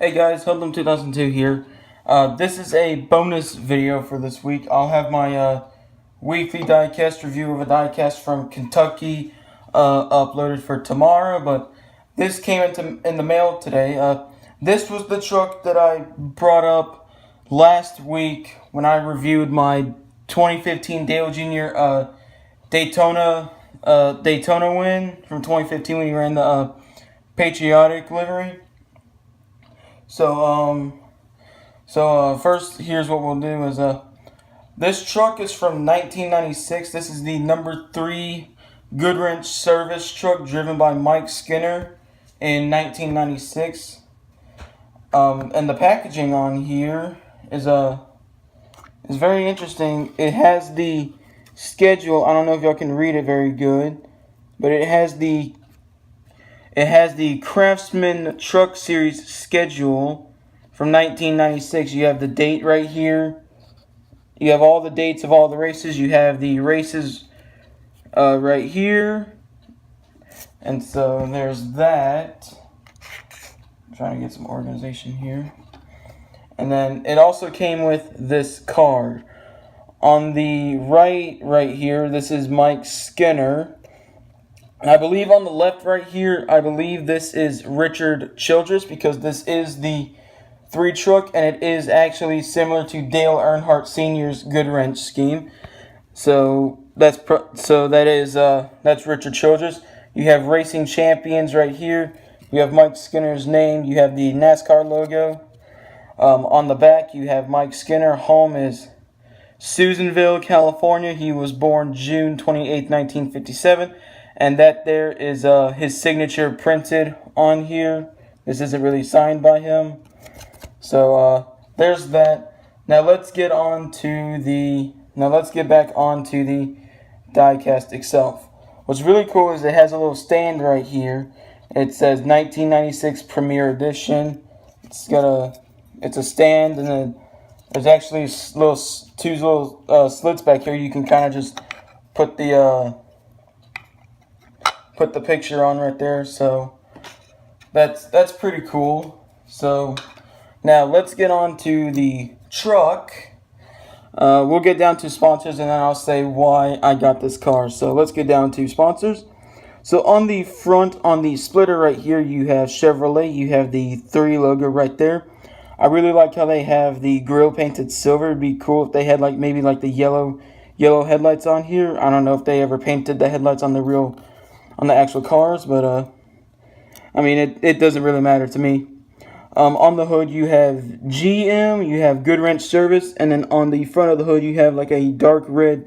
Hey guys, Hoodlum 2002 here. This is a bonus video for this week. I'll have my weekly diecast review of a diecast from Kentucky uploaded for tomorrow, but this came in the mail today. This was the truck that I brought up last week when I reviewed my 2015 Dale Jr. Daytona win from 2015 when he ran the patriotic livery. First, here's what we'll do is, this truck is from 1996. This is the number 3 Goodwrench service truck driven by Mike Skinner in 1996. And the packaging on here is very interesting. It has the schedule. I don't know if y'all can read it very good, but it has the Craftsman Truck Series schedule from 1996. You have the date right here. You have all the dates of all the races. You have the races right here. And so there's that. I'm trying to get some organization here. And then it also came with this card. On the right here, this is Mike Skinner. I believe on the left right here, I believe this is Richard Childress, because this is the 3 truck, and it is actually similar to Dale Earnhardt Sr.'s Goodwrench scheme. So that's Richard Childress. You have Racing Champions right here. You have Mike Skinner's name. You have the NASCAR logo. On the back, you have Mike Skinner. Home is Susanville, California. He was born June 28, 1957. And that there is his signature printed on here. This isn't really signed by him. So there's that. Now let's get back onto the diecast itself. What's really cool is it has a little stand right here. It says 1996 Premier Edition. It's a stand, and then there's actually two little slits back here. You can kind of just put the picture on right there. So that's pretty cool. So now let's get on to the truck. We'll get down to sponsors, and then I'll say why I got this car. So let's get down to sponsors. So on the front, on the splitter right here, you have Chevrolet. You have the 3 logo right there. I really like how they have the grill painted silver. It'd be cool if they had maybe the yellow headlights on here. I don't know if they ever painted the headlights on the actual cars, but I mean, it doesn't really matter to me. On the hood, you have GM, you have Goodwrench service, and then on the front of the hood, you have a dark red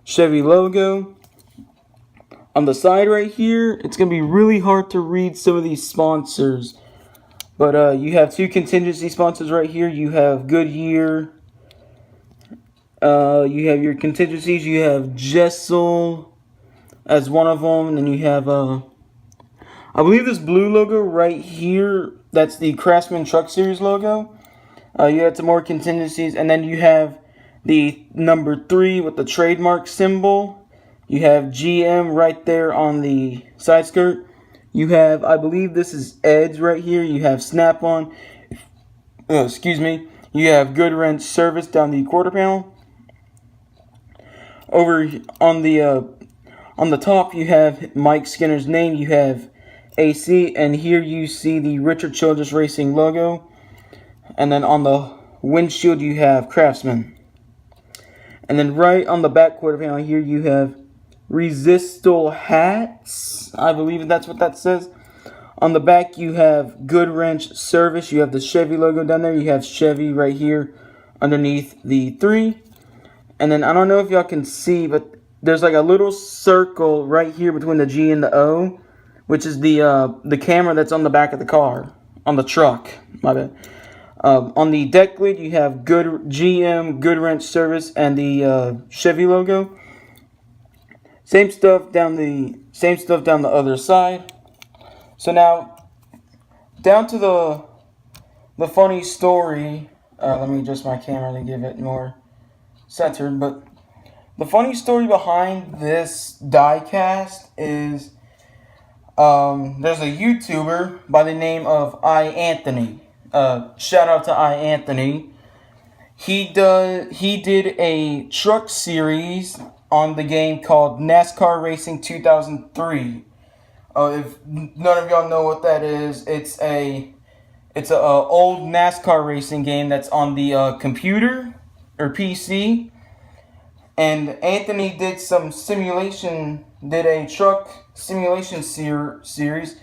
Chevy logo. On the side right here, it's going to be really hard to read some of these sponsors, but you have 2 contingency sponsors right here. You have Goodyear. You have your contingencies. You have Jessel as one of them, and then you have I believe this blue logo right here, that's the Craftsman Truck Series logo. You have some more contingencies, and then you have the number 3 with the trademark symbol. You have GM right there on the side skirt. You have, I believe this is Ed's right here. You have Snap-on. You have Goodwrench service down the quarter panel. Over on the top, you have Mike Skinner's name. You have AC, and here you see the Richard Childress Racing logo. And then on the windshield, you have Craftsman. And then right on the back quarter panel here, you have Resistal Hats. I believe that's what that says. On the back, you have Goodwrench service. You have the Chevy logo down there. You have Chevy right here underneath the 3. And then I don't know if y'all can see, but there's a little circle right here between the G and the O, which is the camera that's on the back of the car, on the truck. My bad. On the deck lid, you have GM Goodwrench service and the Chevy logo. Same stuff down the other side. So now down to the funny story. Let me adjust my camera to give it more centered, but the funny story behind this diecast is there's a YouTuber by the name of Anthony. shout out to Anthony. He did a truck series on the game called NASCAR Racing 2003. If none of y'all know what that is, it's a old NASCAR racing game that's on the computer or PC. And Anthony did a truck simulation series.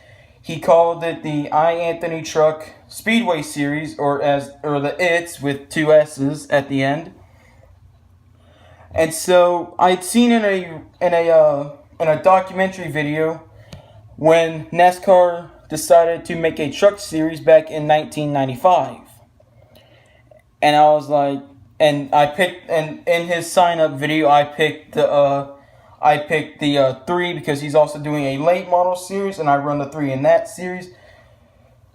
He called it the Anthony Truck Speedway Series, or the "It's" with 2 S's at the end. And so I'd seen in a documentary video when NASCAR decided to make a truck series back in 1995, and I was like, and in his sign up video I picked the 3 because he's also doing a late model series, and I run the 3 in that series.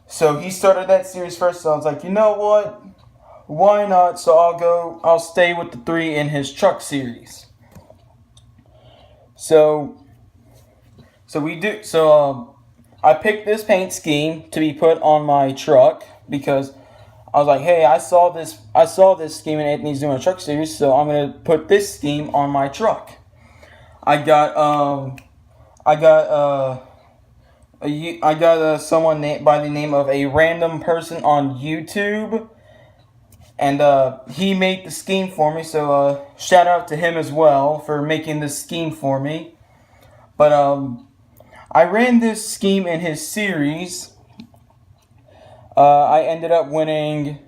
So he started that series first, so I was like, you know what? Why not? So I'll stay with the 3 in his truck series. I picked this paint scheme to be put on my truck because I was like, hey, I saw this scheme and Anthony's doing a truck series, so I'm gonna put this scheme on my truck. I got someone by the name of a random person on YouTube, and he made the scheme for me. So shout out to him as well for making this scheme for me. But I ran this scheme in his series. I ended up winning.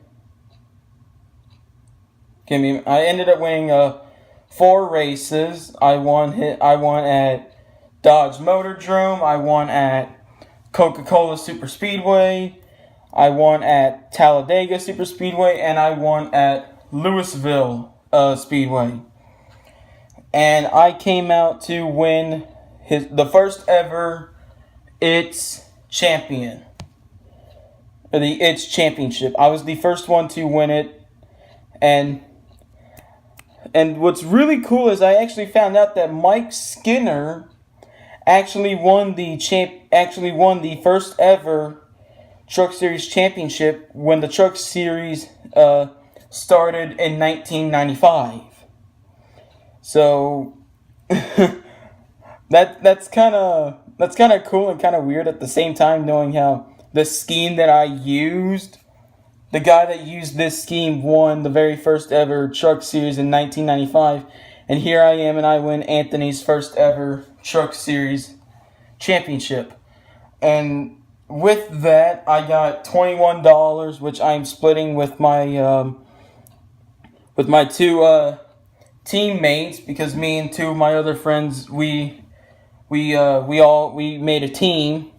4 races. I won at Dodge Motordrome. I won at Coca-Cola Super Speedway. I won at Talladega Super Speedway, and I won at Louisville Speedway. And I came out to win the first ever It's champion. Or the It's championship. I was the first one to win it. And what's really cool is I actually found out that Mike Skinner actually won the first ever Truck Series championship when the Truck Series started in 1995. So that's kind of cool and kind of weird at the same time, knowing how the scheme that I used, the guy that used this scheme won the very first ever Truck Series in 1995, and here I am and I win Anthony's first ever Truck Series championship. And with that, I got $21, which I'm splitting with my 2 teammates, because me and 2 of my other friends, we made a team.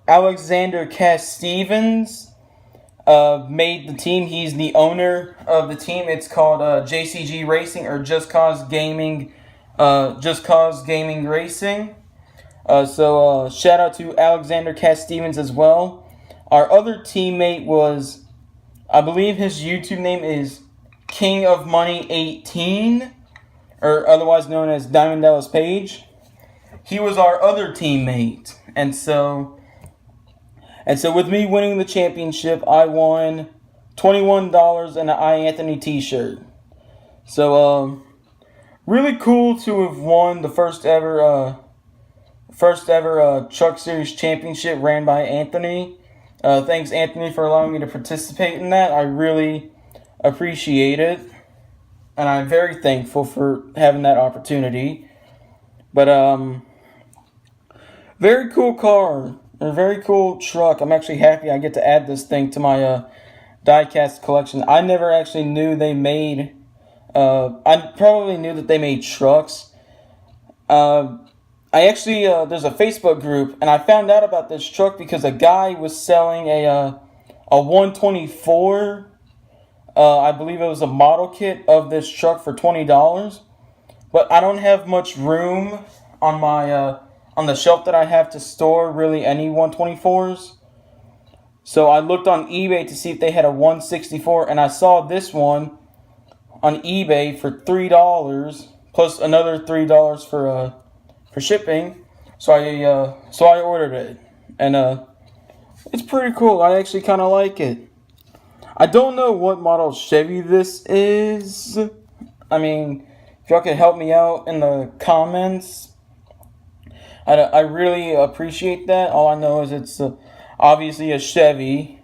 Alexander Cass-Stevens made the team. He's the owner of the team. It's called JCG Racing, or Just Cause Gaming Racing. So shout out to Alexander Cass-Stevens as well. Our other teammate was, I believe his YouTube name is King of Money 18, or otherwise known as Diamond Dallas Page. He was our other teammate, and so with me winning the championship, I won $21 and an Anthony t-shirt. So really cool to have won the first ever Truck Series championship ran by Anthony. Thanks, Anthony, for allowing me to participate in that. I really appreciate it, and I'm very thankful for having that opportunity. But very cool car, a very cool truck. I'm actually happy I get to add this thing to my diecast collection. I never actually knew they made. I probably knew that they made trucks. I actually there's a Facebook group, and I found out about this truck because a guy was selling a 124. I believe it was a model kit of this truck for $20. But I don't have much room on my on the shelf that I have to store really any 124s. So I looked on eBay to see if they had a 164, and I saw this one on eBay for $3 plus another $3 for shipping. So I ordered it, and It's pretty cool. I actually kind of like it. I don't know what model Chevy this is. I mean, if y'all could help me out in the comments, I really appreciate that. All I know is it's obviously a Chevy,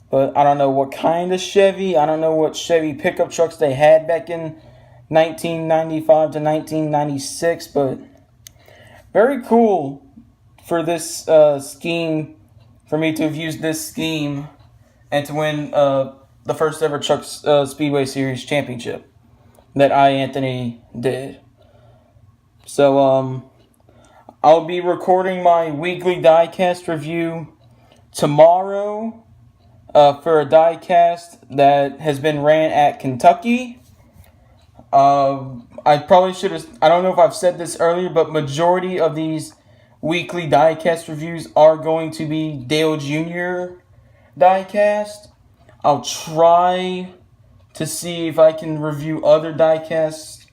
but I don't know what kind of Chevy. I don't know what Chevy pickup trucks they had back in 1995 to 1996, but very cool for this scheme, for me to have used this scheme and to win the first ever Truck Speedway Series championship that Anthony did. So I'll be recording my weekly diecast review tomorrow for a diecast that has been ran at Kentucky. I probably should have, I don't know if I've said this earlier, but majority of these weekly diecast reviews are going to be Dale Jr. diecast. I'll try to see if I can review other diecasts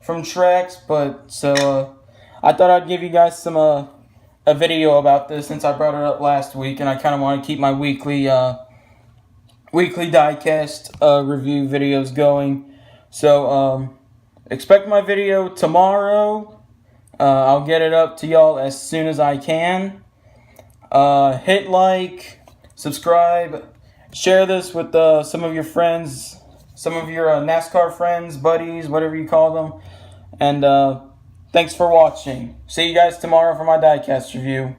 from tracks, but so I thought I'd give you guys some a video about this since I brought it up last week, and I kind of want to keep my weekly diecast review videos going. So expect my video tomorrow. I'll get it up to y'all as soon as I can. Hit like, subscribe, share this with some of your friends, some of your NASCAR friends, buddies, whatever you call them. And thanks for watching. See you guys tomorrow for my diecast review.